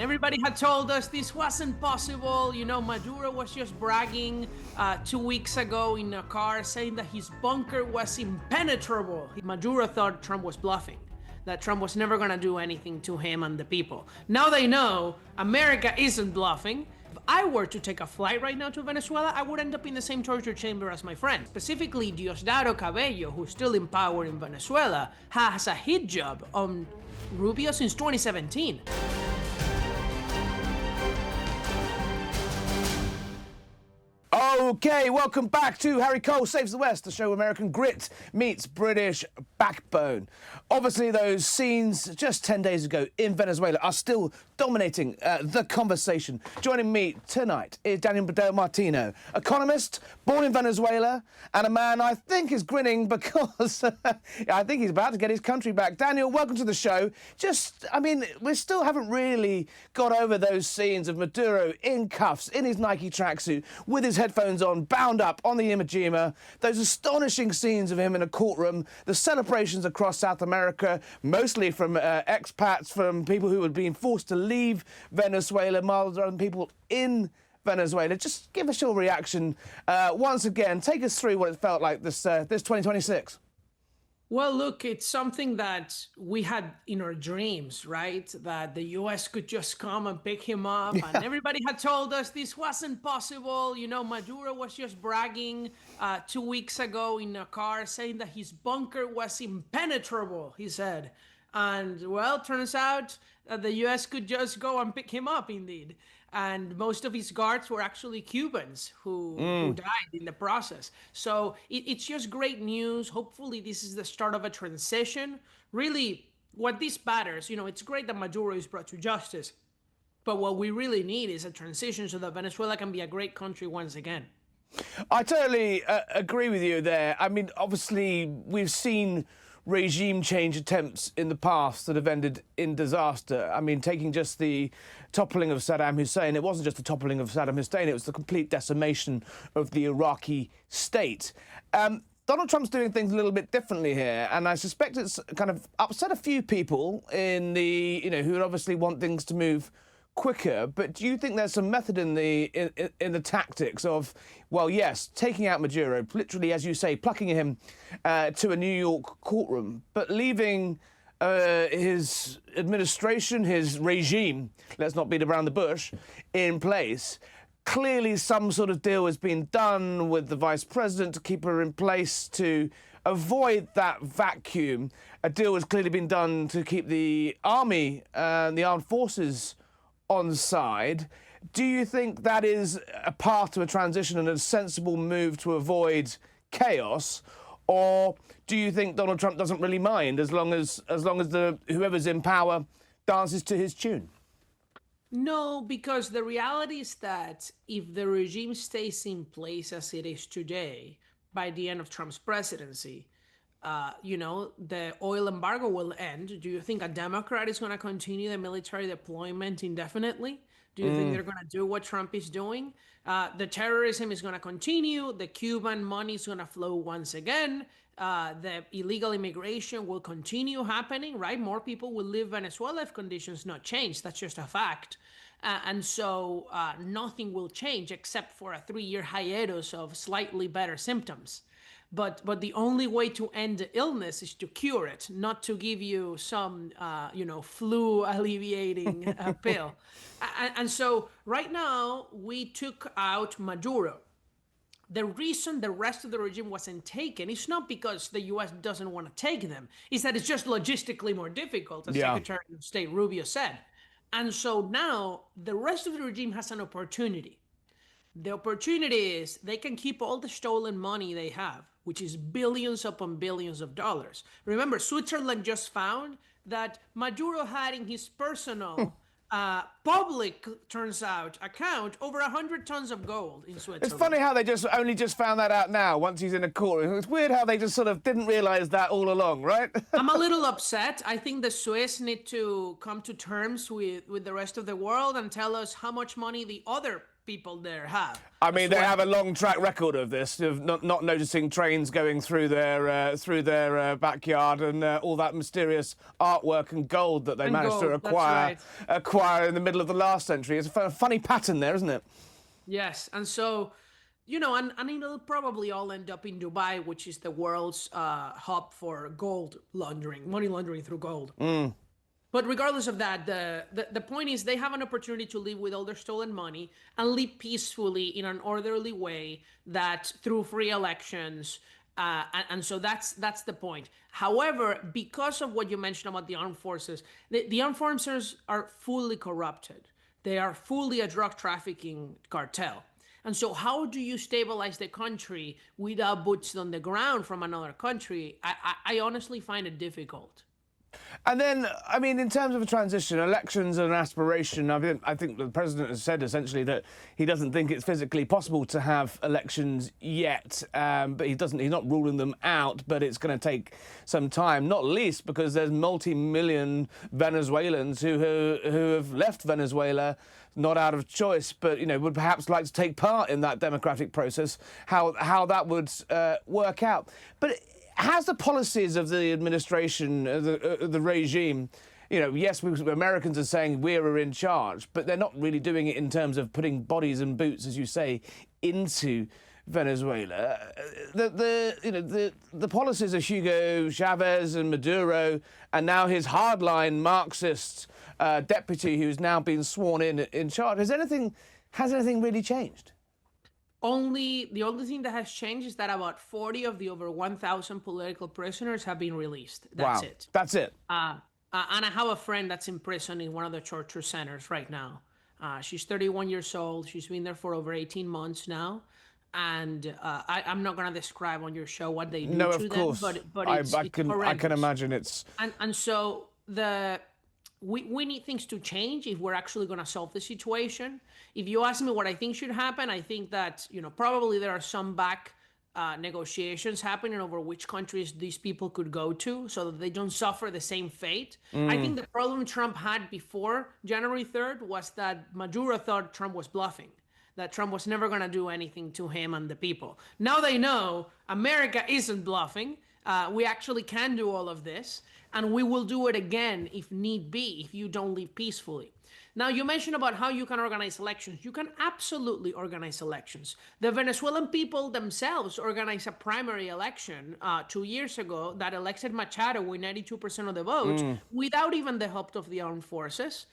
Everybody had told us this wasn't possible. You know, Maduro was just bragging 2 weeks ago in a car saying that his bunker was impenetrable. Maduro thought Trump was bluffing, that Trump was never gonna do anything to him and the people. Now they know America isn't bluffing. If I were to take a flight right now to Venezuela, I would end up in the same torture chamber as my friend. Specifically, Diosdado Cabello, who's still in power in Venezuela, has a hit job on Rubio since 2017. Okay, welcome back to Harry Cole Saves the West, the show where American grit meets British backbone. Obviously, those scenes just 10 days ago in Venezuela are still dominating the conversation. Joining me tonight is Daniel DiMartino, economist, born in Venezuela, and a man I think is grinning because I think he's about to get his country back. Daniel, welcome to the show. We still haven't really got over those scenes of Maduro in cuffs, in his Nike tracksuit, with his headphones on, bound up on the Imajima, those astonishing scenes of him in a courtroom, the celebrations across South America, mostly from expats, from people who had been forced to leave Venezuela, miles other people in Venezuela. Just give us your reaction once again. Take us through what it felt like this 2026. Well, look, it's something that we had in our dreams, right? That the US could just come and pick him up. Yeah. And everybody had told us this wasn't possible. You know, Maduro was just bragging 2 weeks ago in a car saying that his bunker was impenetrable, he said. And, well, turns out that the US could just go and pick him up, indeed. And most of his guards were actually Cubans who died in the process. So it's just great news. Hopefully this is the start of a transition. Really, what this matters, you know, it's great that Maduro is brought to justice, but what we really need is a transition so that Venezuela can be a great country once again. I totally agree with you there. I mean, obviously, we've seen regime change attempts in the past that have ended in disaster. I mean, taking just the toppling of Saddam Hussein, it wasn't just the toppling of Saddam Hussein, it was the complete decimation of the Iraqi state. Donald Trump's doing things a little bit differently here, and I suspect it's kind of upset a few people in the, who obviously want things to move quicker. But do you think there's some method in the tactics of, well, yes, taking out Maduro, literally, as you say, plucking him to a New York courtroom, but leaving his administration, his regime, let's not beat around the bush, in place? Clearly some sort of deal has been done with the vice president to keep her in place to avoid that vacuum. A deal has clearly been done to keep the army and the armed forces on side. Do you think that is a path to a transition and a sensible move to avoid chaos? Or do you think Donald Trump doesn't really mind as long as whoever's in power dances to his tune? No, because the reality is that if the regime stays in place as it is today, by the end of Trump's presidency, the oil embargo will end. Do you think a Democrat is going to continue the military deployment indefinitely? Do you think they're going to do what Trump is doing? The terrorism is going to continue. The Cuban money is going to flow once again. The illegal immigration will continue happening, right? More people will leave Venezuela if conditions not change. That's just a fact. And so nothing will change except for a 3-year hiatus of slightly better symptoms. But the only way to end the illness is to cure it, not to give you some, flu alleviating pill. And so right now we took out Maduro. The reason the rest of the regime wasn't taken is not because the U.S. doesn't want to take them. It's that it's just logistically more difficult, as Secretary of State Rubio said. And so now the rest of the regime has an opportunity. The opportunity is they can keep all the stolen money they have, which is billions upon billions of dollars. Remember, Switzerland just found that Maduro had in his personal public, turns out, account over 100 tons of gold in Switzerland. It's funny how they only just found that out now, once he's in a court. It's weird how they just sort of didn't realize that all along, right? I'm a little upset. I think the Swiss need to come to terms with the rest of the world and tell us how much money the other people there have. I That's mean, they why. have a long track record of this, of not noticing trains going through their backyard and all that mysterious artwork and gold that they And managed to gold, that's right. acquire in the middle of the last century. It's a funny pattern there, isn't it? Yes, and so, and it'll probably all end up in Dubai, which is the world's hub for gold laundering, money laundering through gold. But regardless of that, the point is they have an opportunity to live with all their stolen money and live peacefully in an orderly way that through free elections. And so that's the point. However, because of what you mentioned about the armed forces, the armed forces are fully corrupted. They are fully a drug trafficking cartel. And so, how do you stabilize the country without boots on the ground from another country? I honestly find it difficult. And then, I mean, in terms of a transition, elections are an aspiration. I think the president has said essentially that he doesn't think it's physically possible to have elections yet, but he's not ruling them out. But it's going to take some time, not least because there's multi-million Venezuelans who have left Venezuela not out of choice, but would perhaps like to take part in that democratic process. How that would work out, but. Has the policies of the administration, the regime, yes, Americans are saying we're in charge, but they're not really doing it in terms of putting bodies and boots, as you say, into Venezuela. The policies of Hugo Chavez and Maduro, and now his hardline Marxist deputy, who's now been sworn in charge. Has anything really changed? The only thing that has changed is that about 40 of the over 1,000 political prisoners have been released. That's wow. it. That's it. And I have a friend that's in prison in one of the torture centers right now. She's 31 years old. She's been there for over 18 months now. And I'm not going to describe on your show what they do no, to of them, course. but I can imagine it's. And so we need things to change if we're actually going to solve the situation. If you ask me what I think should happen, I think that probably there are some back negotiations happening over which countries these people could go to so that they don't suffer the same fate. I think the problem Trump had before January 3rd was that Maduro thought Trump was bluffing, that Trump was never going to do anything to him and the people. Now they know America isn't bluffing. We actually can do all of this, and we will do it again if need be, if you don't live peacefully. Now, you mentioned about how you can organize elections. You can absolutely organize elections. The Venezuelan people themselves organized a primary election 2 years ago that elected Machado with 92% of the votes without even the help of the armed forces.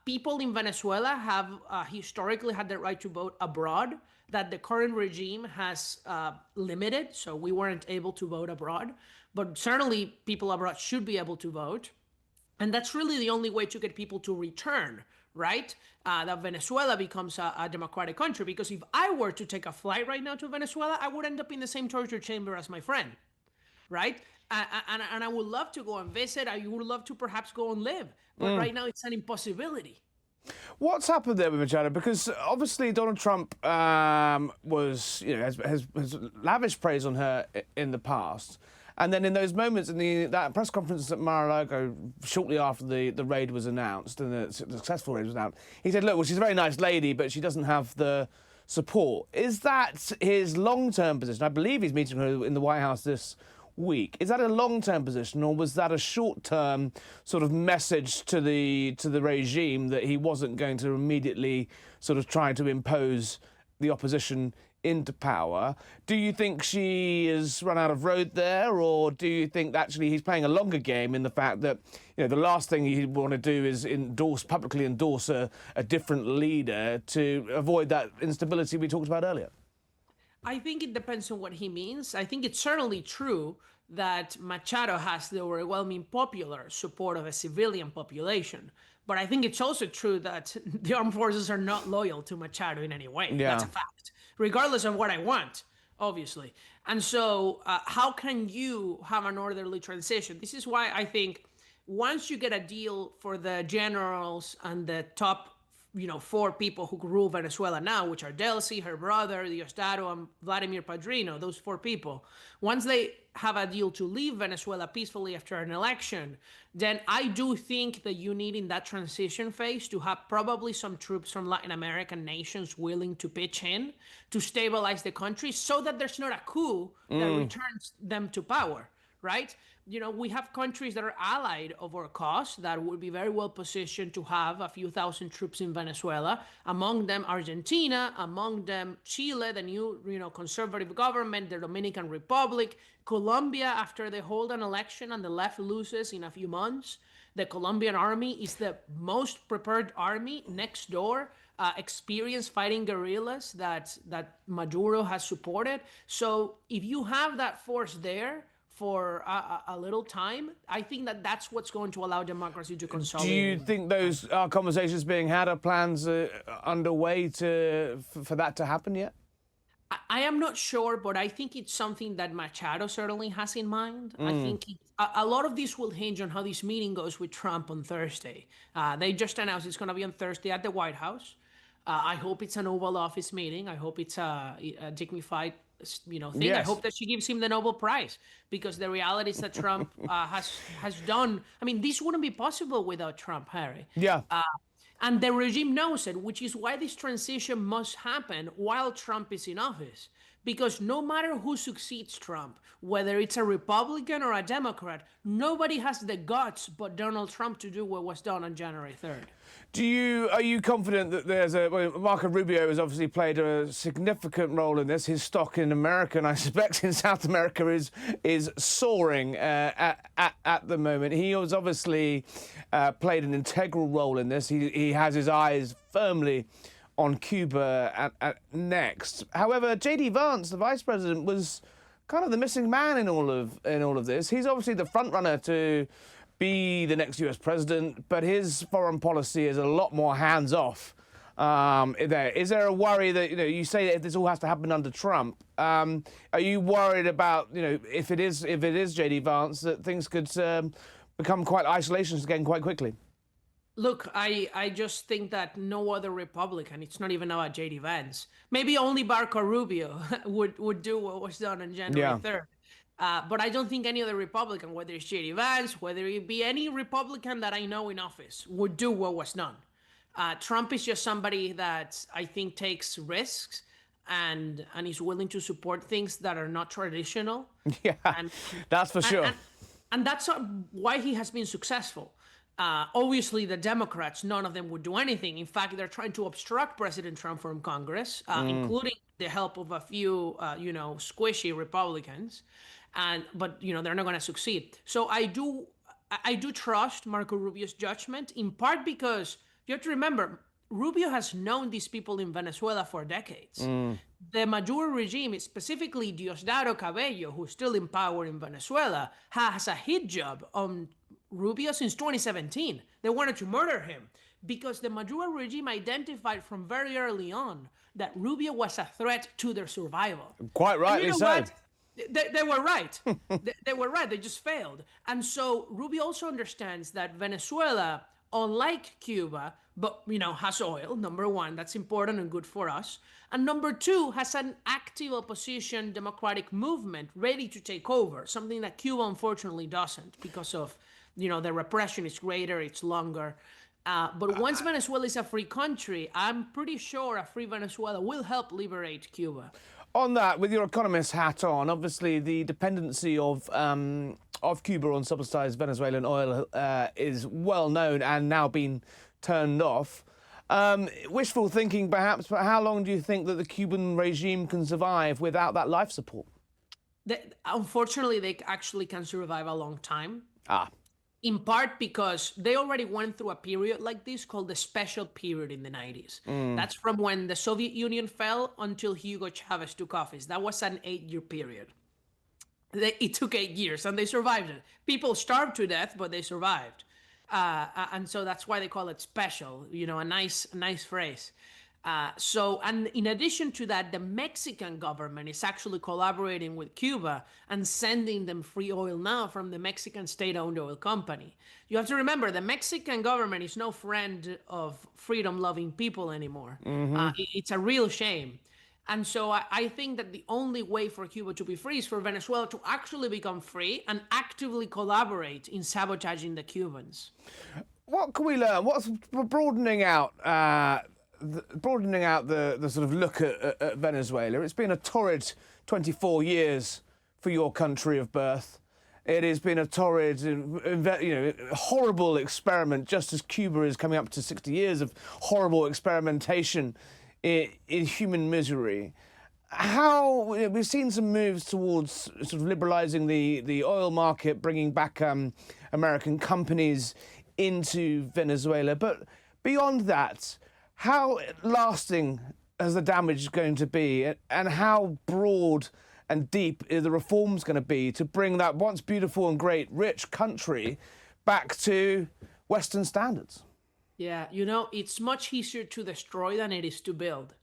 People in Venezuela have historically had the right to vote abroad, that the current regime has limited, so we weren't able to vote abroad. But certainly people abroad should be able to vote. And that's really the only way to get people to return, right? That Venezuela becomes a democratic country. Because if I were to take a flight right now to Venezuela, I would end up in the same torture chamber as my friend, right? And I would love to go and visit. I would love to perhaps go and live. But right now it's an impossibility. What's happened there with Machado? Because obviously Donald Trump was, has lavished praise on her in the past. And then in those moments, in that press conference at Mar-a-Lago, shortly after the raid was announced, and the successful raid was announced, he said, look, well, she's a very nice lady, but she doesn't have the support. Is that his long-term position? I believe he's meeting her in the White House this week. Is that a long-term position, or was that a short-term sort of message to the regime that he wasn't going to immediately sort of try to impose the opposition into power? Do you think she has run out of road there, or do you think that actually he's playing a longer game in the fact that the last thing he'd want to do is publicly endorse a different leader to avoid that instability we talked about earlier? I think it depends on what he means. I think it's certainly true that Machado has the overwhelming popular support of a civilian population. But I think it's also true that the armed forces are not loyal to Machado in any way. Yeah. That's a fact, regardless of what I want, obviously. And so how can you have an orderly transition? This is why I think once you get a deal for the generals and the top four people who rule Venezuela now, which are Delcy, her brother, Diosdado, and Vladimir Padrino, those four people. Once they have a deal to leave Venezuela peacefully after an election, then I do think that you need in that transition phase to have probably some troops from Latin American nations willing to pitch in to stabilize the country so that there's not a coup that returns them to power, right? We have countries that are allied of our cause that would be very well positioned to have a few thousand troops in Venezuela. Among them, Argentina. Among them, Chile, the new, conservative government, the Dominican Republic, Colombia. After they hold an election and the left loses in a few months, the Colombian army is the most prepared army next door. Experienced fighting guerrillas that Maduro has supported. So if you have that force there for a little time, I think that that's what's going to allow democracy to consolidate. Do you think those conversations being had, are plans underway for that to happen yet? I am not sure, but I think it's something that Machado certainly has in mind. I think a lot of this will hinge on how this meeting goes with Trump on Thursday. They just announced it's going to be on Thursday at the White House. I hope it's an Oval Office meeting. I hope it's a dignified thing. Yes. I hope that she gives him the Nobel Prize, because the reality is that Trump has done. I mean, this wouldn't be possible without Trump, Harry. Yeah. And the regime knows it, which is why this transition must happen while Trump is in office. Because no matter who succeeds Trump, whether it's a Republican or a Democrat, nobody has the guts but Donald Trump to do what was done on January 3rd. Are you confident that there's Marco Rubio has obviously played a significant role in this. His stock in America, and I suspect in South America, is soaring at the moment. He has obviously played an integral role in this. He has his eyes firmly on Cuba next. However, J.D. Vance, the vice president, was kind of the missing man in all of this. He's obviously the front runner to be the next US president, but his foreign policy is a lot more hands-off. Is there a worry that, you say that this all has to happen under Trump? Are you worried about, if it is J.D. Vance, that things could become quite isolationist again quite quickly? Look, I just think that no other Republican, it's not even about J.D. Vance, maybe only Marco Rubio would do what was done on January 3rd. But I don't think any other Republican, whether it's J.D. Vance, whether it be any Republican that I know in office, would do what was done. Trump is just somebody that I think takes risks and is willing to support things that are not traditional. Yeah, that's for sure. And that's why he has been successful. Obviously, the Democrats, none of them would do anything. In fact, they're trying to obstruct President Trump from Congress, including the help of a few, squishy Republicans. But they're not going to succeed. So I do trust Marco Rubio's judgment, in part because you have to remember, Rubio has known these people in Venezuela for decades. The Maduro regime, specifically Diosdado Cabello, who's still in power in Venezuela, has a hit job on Rubio since 2017. They wanted to murder him because the Maduro regime identified from very early on that Rubio was a threat to their survival. Quite rightly so. They were right. They were right. They just failed. And so Rubio also understands that Venezuela, unlike Cuba, but has oil, number one, that's important and good for us. And number two, has an active opposition democratic movement ready to take over, something that Cuba unfortunately doesn't because of, the repression is greater, it's longer. But once Venezuela is a free country, I'm pretty sure a free Venezuela will help liberate Cuba. On that, with your economist hat on, obviously the dependency of Cuba on subsidized Venezuelan oil is well known and now been turned off. Wishful thinking, perhaps, but how long do you think that the Cuban regime can survive without that life support? Unfortunately, they actually can survive a long time. In part because they already went through a period like this called the special period in the 90s. That's from when the Soviet Union fell until Hugo Chavez took office. That was an 8-year period. It took 8 years and they survived it. People starved to death, but they survived. And so that's why they call it special, a nice phrase. And in addition to that, the Mexican government is actually collaborating with Cuba and sending them free oil now from the Mexican state-owned oil company. You have to remember, the Mexican government is no friend of freedom-loving people anymore. It's a real shame. And so I think that the only way for Cuba to be free is for Venezuela to actually become free and actively collaborate in sabotaging the Cubans. What can we learn? What's broadening out the sort of look at Venezuela? It's been a torrid 24 years for your country of birth. It has been a torrid, horrible experiment, just as Cuba is coming up to 60 years of horrible experimentation in human misery. We've seen some moves towards sort of liberalising the oil market, bringing back American companies into Venezuela. But beyond that, how lasting is the damage going to be, and how broad and deep are the reforms going to be to bring that once beautiful and great, rich country back to Western standards? Yeah, it's much easier to destroy than it is to build.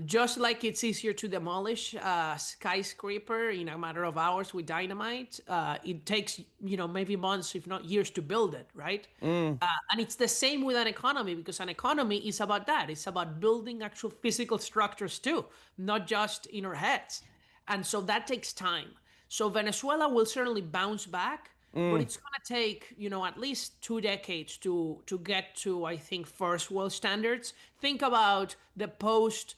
Just like it's easier to demolish a skyscraper in a matter of hours with dynamite, it takes, maybe months, if not years, to build it, right? And it's the same with an economy, because an economy is about that. It's about building actual physical structures too, not just in our heads. And so that takes time. So Venezuela will certainly bounce back, but it's going to take, at least 2 decades to get to, I think, first world standards. Think about the post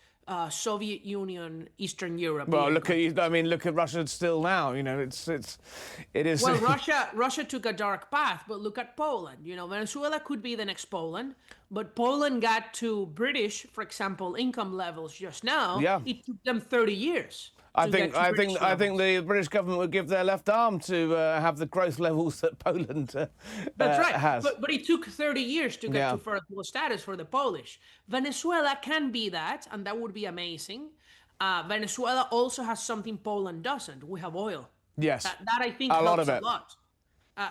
Soviet Union, Eastern Europe. Well, look at Russia still now. It is. Well, Russia took a dark path, but look at Poland. Venezuela could be the next Poland, but Poland got to British, for example, income levels just now. Yeah. It took them 30 years. I think the British government would give their left arm to have the growth levels that Poland That's right. has. But it took 30 years to get to first world status for the Polish. Venezuela can be that, and that would be amazing. Venezuela also has something Poland doesn't. We have oil. Yes. That I think helps a lot.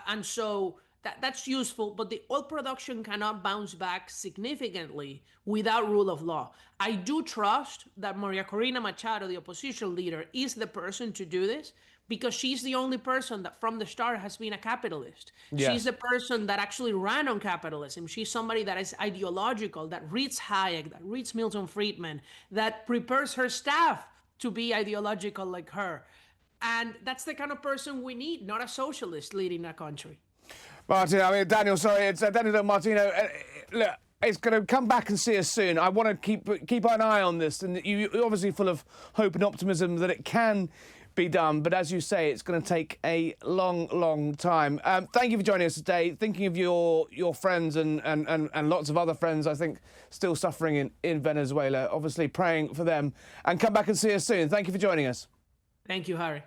And so that's useful, but the oil production cannot bounce back significantly without rule of law. I do trust that Maria Corina Machado, the opposition leader, is the person to do this, because she's the only person that from the start has been a capitalist. Yes. She's the person that actually ran on capitalism. She's somebody that is ideological, that reads Hayek, that reads Milton Friedman, that prepares her staff to be ideological like her. And that's the kind of person we need, not a socialist leading a country. Daniel, sorry, it's Daniel DiMartino. Look, it's going to come back and see us soon. I want to keep an eye on this, and you're obviously full of hope and optimism that it can be done. But as you say, it's going to take a long, long time. Thank you for joining us today. Thinking of your friends and lots of other friends, I think, still suffering in Venezuela. Obviously, praying for them. And come back and see us soon. Thank you for joining us. Thank you, Harry.